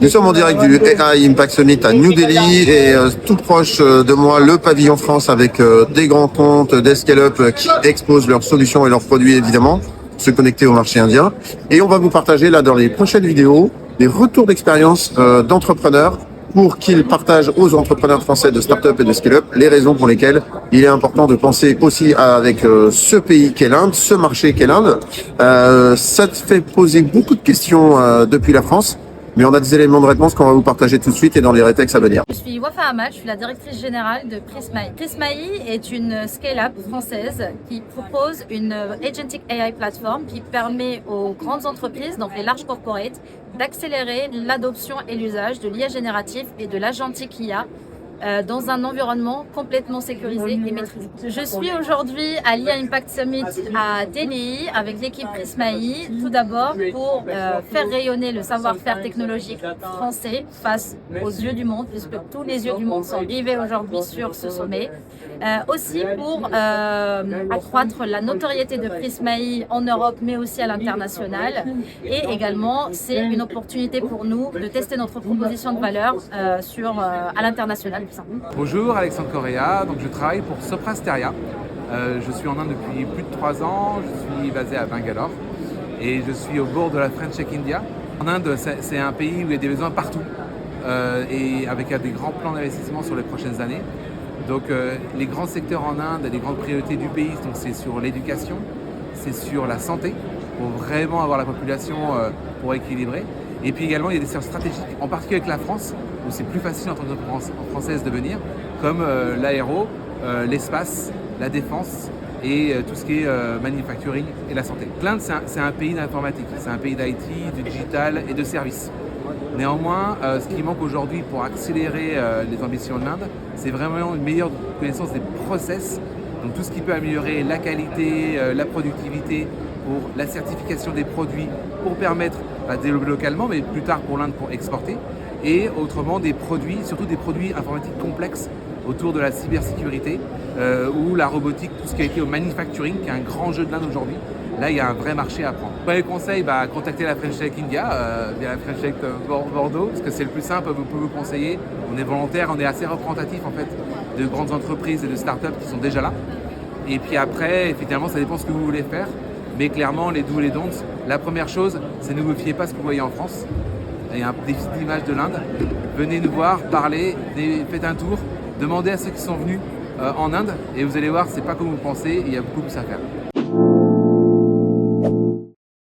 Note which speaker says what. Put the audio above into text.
Speaker 1: Nous sommes en direct du AI Impact Summit à New Delhi et tout proche de moi le pavillon France avec des grands comptes, des scale-up qui exposent leurs solutions et leurs produits évidemment, se connecter au marché indien. Et on va vous partager là dans les prochaines vidéos des retours d'expérience d'entrepreneurs pour qu'ils partagent aux entrepreneurs français de start-up et de scale-up les raisons pour lesquelles il est important de penser aussi avec ce pays qu'est l'Inde, ce marché qu'est l'Inde. Ça te fait poser beaucoup de questions depuis la France. Mais on a des éléments de réponse qu'on va vous partager tout de suite et dans les rétex à venir.
Speaker 2: Je suis Wafa Ahmad, je suis la directrice générale de Prismaï. Prismaï est une scale-up française qui propose une agentic AI platform qui permet aux grandes entreprises, donc les larges corporates, d'accélérer l'adoption et l'usage de l'IA générative et de l'agentic IA dans un environnement complètement sécurisé et maîtrisé. Je suis aujourd'hui à l'IA Impact Summit à Delhi avec l'équipe Prismaï, tout d'abord pour faire rayonner le savoir-faire technologique français face aux yeux du monde, puisque tous les yeux du monde sont rivés aujourd'hui sur ce sommet. Aussi pour accroître la notoriété de Prismaï en Europe, mais aussi à l'international. Et également, c'est une opportunité pour nous de tester notre proposition de valeur à l'international.
Speaker 3: Bonjour, Alexandre Correa, donc je travaille pour Soprasteria. Je suis en Inde depuis plus de 3 ans, je suis basé à Bangalore et je suis au bord de la French Tech India. En Inde, c'est un pays où il y a des besoins partout et avec des grands plans d'investissement sur les prochaines années. Donc les grands secteurs en Inde, les grandes priorités du pays, c'est sur l'éducation, c'est sur la santé, pour vraiment avoir la population pour équilibrer. Et puis également, il y a des secteurs stratégiques, en particulier avec la France, où c'est plus facile en tant qu'entreprise française de venir, comme l'aéro, l'espace, la défense et tout ce qui est manufacturing et la santé. L'Inde, c'est un pays d'informatique, c'est un pays d'IT, de digital et de services. Néanmoins, ce qui manque aujourd'hui pour accélérer les ambitions de l'Inde, c'est vraiment une meilleure connaissance des process, donc tout ce qui peut améliorer la qualité, la productivité, pour la certification des produits, pour permettre de développer localement, mais plus tard pour l'Inde pour exporter, et autrement des produits, surtout des produits informatiques complexes autour de la cybersécurité ou la robotique, tout ce qui a été au manufacturing, qui est un grand jeu de l'Inde aujourd'hui. Là, il y a un vrai marché à prendre. Premier conseil, contactez la French Tech India via la French Tech Bordeaux, parce que c'est le plus simple, vous pouvez vous conseiller. On est volontaire, on est assez représentatif en fait de grandes entreprises et de startups qui sont déjà là. Et puis après, effectivement, ça dépend de ce que vous voulez faire. Mais clairement, les do's et les don'ts, la première chose, c'est ne vous fiez pas à ce que vous voyez en France. Il y a un déficit d'image de l'Inde. Venez nous voir, parlez, faites un tour, demandez à ceux qui sont venus en Inde et vous allez voir, c'est pas comme vous pensez, il y a beaucoup plus à faire.